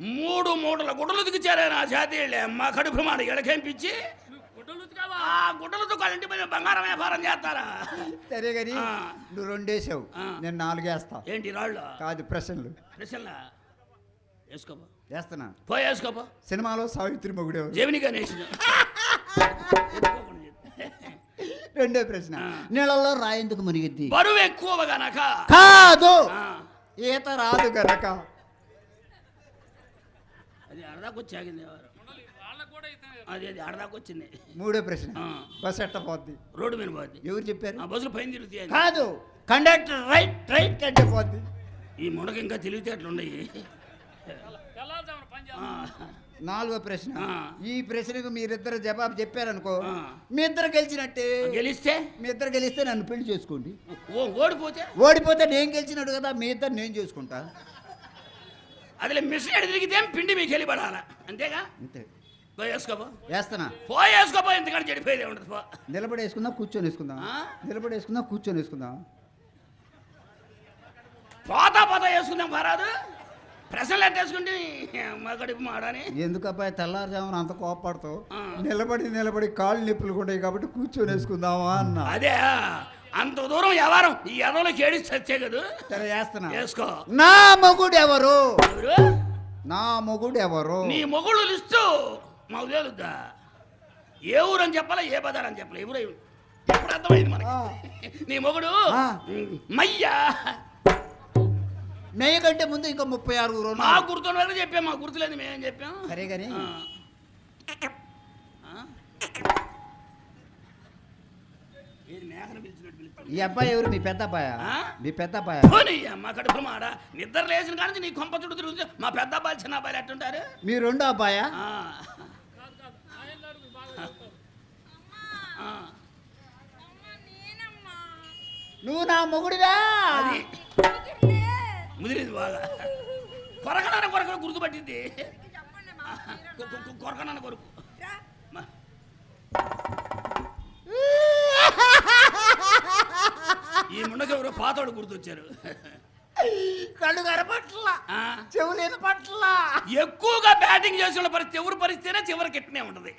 3 మూటల గుడ్డలు ఉతికిచ్చారే నా చేతి మా కడుపు మాట ఎడకెంపించి ఆ గుడ్డలతో ఇంటి పైన బంగారం వ్యాపారం చేస్తారా? సరే కానీ నువ్వు 2 వేసావు, నేను 4 వేస్తా. ఏంటి రాళ్ళు కాదు, ప్రశ్నలు. ప్రశ్నలా వేసుకోపో. వేస్తున్నా. వేసుకోపో. సినిమాలో సావిత్రి మొగుడే జమిని గణేష్. రెండో ప్రశ్న, నీళ్ళలో రాయేందుకు మునిగిద్ది? బరువు ఎక్కువ గనక. కాదు, ఈత రాదు గనక. అది అడదాకొచ్చాగింది, అది అడదాకొచ్చింది. మూడో ప్రశ్న, బస్సు ఎట్ట పోద్ది? రోడ్డు మీద పోద్ది. ఎవరు చెప్పారు? బస్సులు పైన తిరుగుతాయి. కాదు, కండక్టర్ రైట్ అంటే పోద్ది. ఈ మునక ఇంకా తెలివితేటలున్నాయి. నాలుగో ప్రశ్న, ఈ ప్రశ్నకు మీరిద్దరు జవాబు చెప్పారనుకో, మీ ఇద్దరు గెలిచినట్టే. మీ ఇద్దరు గెలిస్తే నన్ను పెళ్లి చేసుకోండి. ఓడిపోతే నేను గెలిచినట్టు కదా, మీ ఇద్దరు నేను చేసుకుంటా. అదిలే మిషన్ ఎడ తిరిగితే పిండి మీకు వెళ్ళిపడాలా, అంతేగా? అంతే. వేస్తున్నా. వేసుకోపో, ఎందుకంటే చెడిపోయేది ఉండదు. నిలబడి వేసుకుందాం, కూర్చొని వేసుకుందాం. నిలబడి వేసుకుందాం, కూర్చొని వేసుకుందాం. పోతా వేసుకుందాం పరాదు. ప్రశ్నలు ఎట్టేసుకుంటే మా కడుపు మాడని. ఎందుకు అబ్బాయి తెల్లారుజామున అంత కోపడతావు? నిలబడి కాళ్ళు నొప్పులు ఉంటాయి కాబట్టి కూర్చొని వేసుకుందామా అన్న. అదే అంత దూరం వ్యవహారం ఈ ఎదవలోకి ఏడి చచ్చే కదా. సరే వేస్తున్నా. వేసుకో. నా మొగుడు ఎవరు? నా మొగుడు ఎవరు? నీ మొగుడు లిస్టు మాకు తెలుద్దా? ఏ ఊరు అని చెప్పాలా, ఏ బజార్ అని చెప్పాలి, ఎవరు ఎప్పుడు అర్థమైంది మనకి. నీ మొగుడు మయ్యా. మెయ్య కంటే ముందు ఇంకా 36 మా గుర్తున్న చెప్పాం, మా గుర్తులేదు మేమేం చెప్పాం. సరే కానీ ఈ అబ్బాయి ఎవరు? మీ పెద్ద అబ్బాయా? మీ పెద్ద అబ్బాయా? మా కడుపు మాడ నిద్ర లేచిన కానీ నీ కొంప చుట్టూ తిరుగుతుంది. మా పెద్ద అబ్బాయి చిన్న అబ్బాయిలు ఎట్టుంటారు? మీ రెండో అబ్బాయా? నువ్వు నా మొగుడివా? ముదిరింది బాగా. కొరకనాన్న కొరకు గుర్తుపట్టింది. కొరకనాన్న కొరకు. ఈ ముండకి ఎవరో పాతోడు గుర్తొచ్చారు. కళ్ళు కనపట్ల, చెవులేని పట్ల. ఎక్కువగా బ్యాటింగ్ చేసిన పరిస్థితి ఎవరు పరిస్థితినే చివరికి ఎట్నే ఉంటది.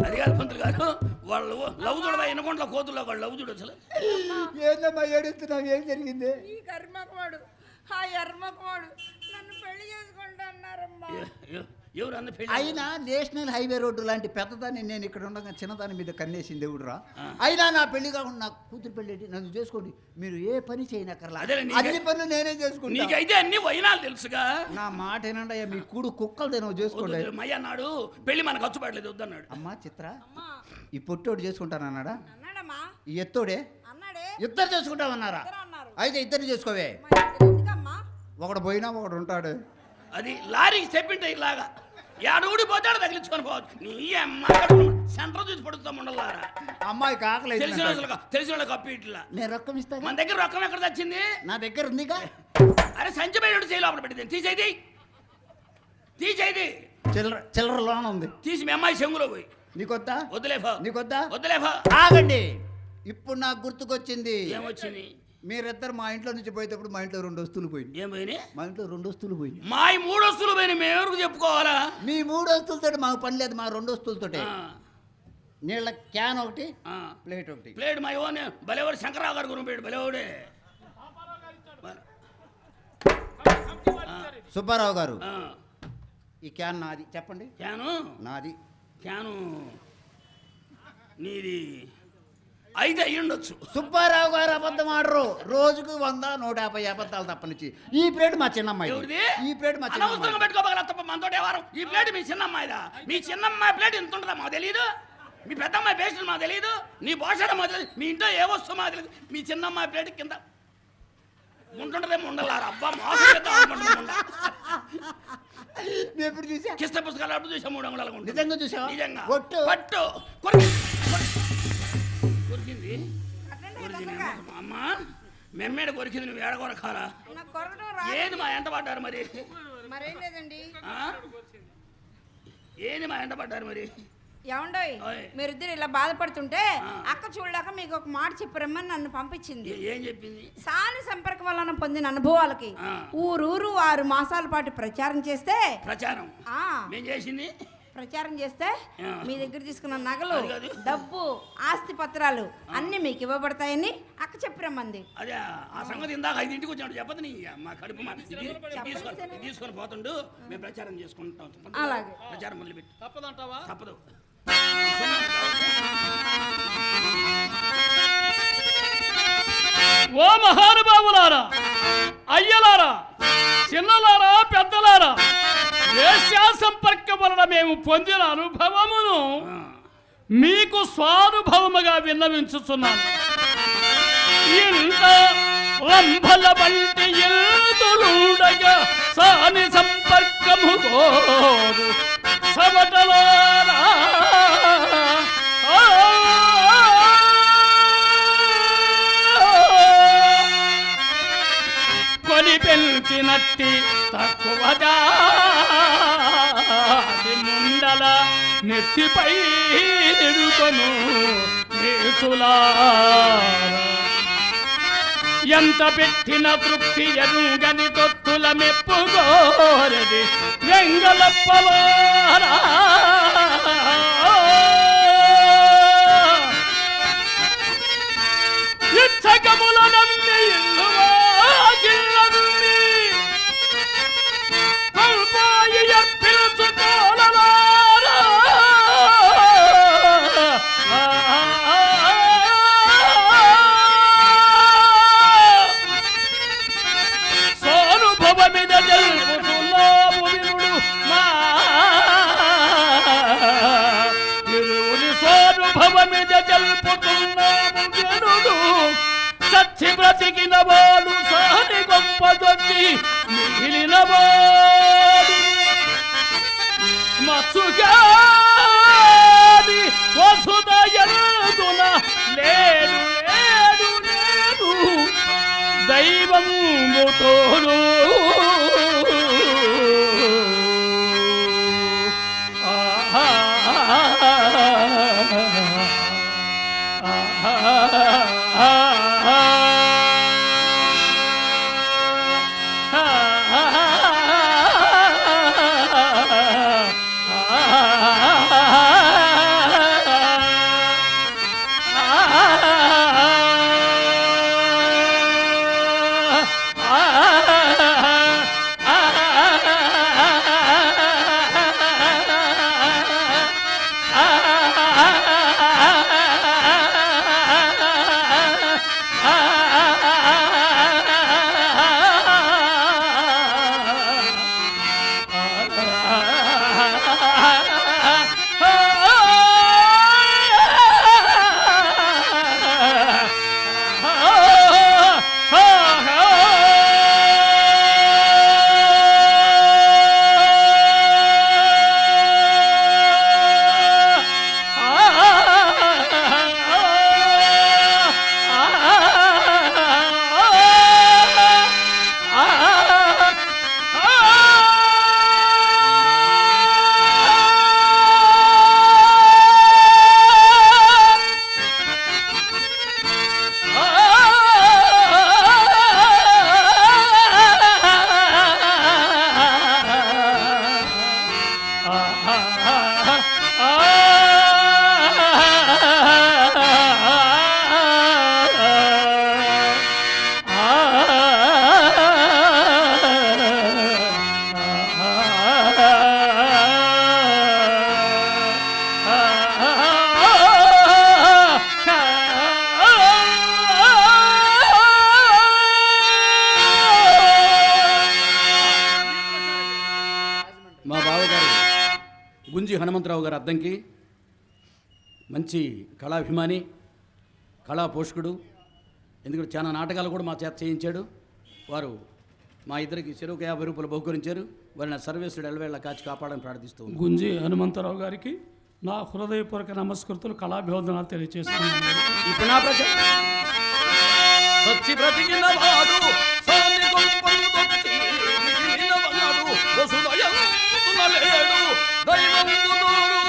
అది కాదు పంతులు గారు, వాళ్ళు లవ్ చూడ ఎనకొండల కోతుల్లో వాళ్ళు లవ్ చూడు. అసలు ఏందమ్మా ఏడుస్తున్నావు? ఏం జరిగింది? ఎవరు అన్న పెళ్లి? అయినా నేషనల్ హైవే రోడ్డు లాంటి పెద్దదాన్ని నేను ఇక్కడ ఉండగా చిన్నదాని మీద కన్నేసింది దేవుడురా. అయినా నా పెళ్లి కాకుండా నా కూతురు పెళ్లి నన్ను చేసుకోండి. మీరు ఏ పని చేయనక్కర్లా, అన్ని పనులు నేనే చేసుకుంటా. నీకైతే అన్ని వైనాలు తెలుసుగా. నా మాట ఏనండి, మీ కూడు కుక్కలు నువ్వు చేసుకోండి. మయ్య అన్నాడు పెళ్లి మనకు ఖర్చు పడలేదు వద్దన్నాడు. అమ్మా చిత్ర, ఈ పొట్టోడు చేసుకుంటానన్నాడా? ఈ ఎత్తోడే ఇద్దరు చేసుకుంటామన్నారా? అయితే ఇద్దరు చేసుకోవే. ఒకడు పోయినా ఒకడు ఉంటాడు. అది లారీకి చెప్పింటే ఇలాగా ఏడుగుడి పోతాడు తగిలించుకొని పోవచ్చు. నీ అమ్మ సెంటర్ చూసి పడుతాం ఉండలారా. అమ్మాయి కాకలేదు. తెలిసిన వాళ్ళకి అప్పు ఇట్లా. నేను రొక్కం ఇస్తాను. మన దగ్గర రొక్కం ఎక్కడ తెచ్చింది? నా దగ్గర ఉందిగా. అరే సంచి బయట చేయి లోపల పెట్టింది. తీసేది చిల్లర లోన ఉంది. తీసి మీ అమ్మాయి చెంగులో పోయి. నీకొద్దా? వద్దులేఫా. ఆగండి, ఇప్పుడు నాకు గుర్తుకొచ్చింది. ఏమొచ్చింది? మీరిద్దరు మా ఇంట్లో నుంచి పోయేటప్పుడు మా ఇంట్లో 2 వస్తువులు పోయింది. ఏం పోయినాయి? మా ఇంట్లో 2 వస్తువులు పోయింది. మా 3 వస్తువులు పోయినాయి. మేము ఎవరికి చెప్పుకోవాలా? మీ 3 వస్తువులతో మాకు పని లేదు. మా 2 వస్తువులతోటే నీళ్ళ క్యాన్ ఒకటి, ప్లేట్ ఒకటి. ప్లేట్ మా ఇవ్వని బలేవాడు శంకరరావు గారు గురించి పోయాడు. బలేవాడే సుబ్బారావు గారు. ఈ క్యాన్ నాది. చెప్పండి. క్యాను నాది. క్యాను నీది అయితే అయ్యుండొచ్చు. సుబ్బారావు గారు అబద్ధం ఆడరు. రోజుకు 100, 150 అబద్ధాలు తప్పనిచ్చి. ఈ ప్లేట్ మా చిన్నమ్మాయి. ఈ ప్లేట్ మా చిన్నమ్మాయి. పెట్టుకోగల తప్ప మనతో వారం. ఈ ప్లేట్ మీ చిన్నమ్మాయిదా? మీ చిన్నమ్మాయి ప్లేట్ ఎంత ఉంటుందా మాకు తెలియదు. మీ పెద్దమ్మాయి పేస్ట్ మాకు తెలియదు. నీ భోషణ మాకు తెలియదు. మీ ఇంట్లో ఏ వస్తువు మాకు తెలియదు. మీ చిన్నమ్మాయి ప్లేట్ కింద ఉంటుండదేమో ఉండలారా. అబ్బా మాకు ఎప్పుడు చూసా? కిష్ట పుస్తకాలు అప్పుడు చూసా. 3 అంగుళాలు నిజంగా చూసావా? నిజంగా. పట్టు కొరికింది. అమ్మా మెమ్మేడ కొరికింది. నువ్వు ఏడ కొరకాలా? ఏది మా ఎంట పడ్డారు మరి? ఏంది మా ఎంట పడ్డారు మరి? ఏమండోయ్ మీరిద్దరు ఇలా బాధపడుతుంటే అక్క చూడలేక మీకు ఒక మాట చెప్పరమ్మని నన్ను పంపించింది. ఏం చెప్పింది? సాని సంపర్కం వలన పొందిన అనుభవాలకి ఊరూరు 6 మాసాల పాటు ప్రచారం చేస్తే ప్రచారం చేస్తే మీ దగ్గర తీసుకున్న నగలు, డబ్బు, ఆస్తి పత్రాలు అన్ని మీకు ఇవ్వబడతాయని అక్క చెప్పరమ్మంది. అదే ఆ సంగతి ఇందాక 5ంటికి వచ్చాడు చెప్పదు నీ మా కడుపు తీసుకొని పోతుండు. మేము ప్రచారం చేసుకుంటాం. అలాగే ప్రచారం మొదలుపెట్టి తప్పదంటావా? తప్పదు. ఓ మహానుభావులారా, అయ్యలారా, చిన్నలారా, పెద్దలారా, వేశ్యా సంపర్కం వలన మేము పొందిన అనుభవమును మీకు స్వానుభవముగా విన్నవించుచున్నాను. ఇంత రంభల వంటి ఎదులుండగా సాని సంపర్కము కోరు సవటలారా, కొని పెంచినట్టి తక్కువ ముండల నెత్తిపై ఎడుకొను ఎంత పెట్టిన తృప్తి ఎరుగని తొత్తుల మెప్పుగోరది వెంగళప్పలారా. ఇచ్చకముల నమ్మి ఇల్లువాగిల్లన్నీ కొల్పాయి ఎప్పిల్చుకోలలారా. సోనుభవమిద జల్పుతున్నాము వినుడు మా ఇరువురి సోనుభవమిద జల్పుతున్నాము వినుడు. సచ్చి బ్రతికిన వాడు సాని గొప్పదొచ్చి మిగిలిన వాడు మత్సుగాది వసుదయనున లేడు లేడు లేడు దైవం తోడు. గుంజి హనుమంతరావు గారు అద్దంకి మంచి కళాభిమాని, కళా పోషకుడు. ఎందుకంటే చాలా నాటకాలు కూడా మా చేత చేయించాడు. వారు మా ఇద్దరికి చెరువుకు 50 రూపాయలు బహుకరించారు. వారిని సర్వేశ్వరుడు ఎల్లవేళ కాచి కాపాడని ప్రార్థిస్తూ గుంజి హనుమంతరావు గారికి నా హృదయపూర్వక నమస్కృతులు, కళాభివందనాలు తెలియజేస్తున్నాను. ఇప్పుడు నా ప్రజ సచ్చి బ్రతికిన వాడు సాని గొప్పదొచ్చి మిగిలిన వాడు వసుదయనున లేడు దైవం తోడు.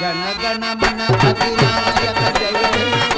గణ గణ మన అధినాయక జయ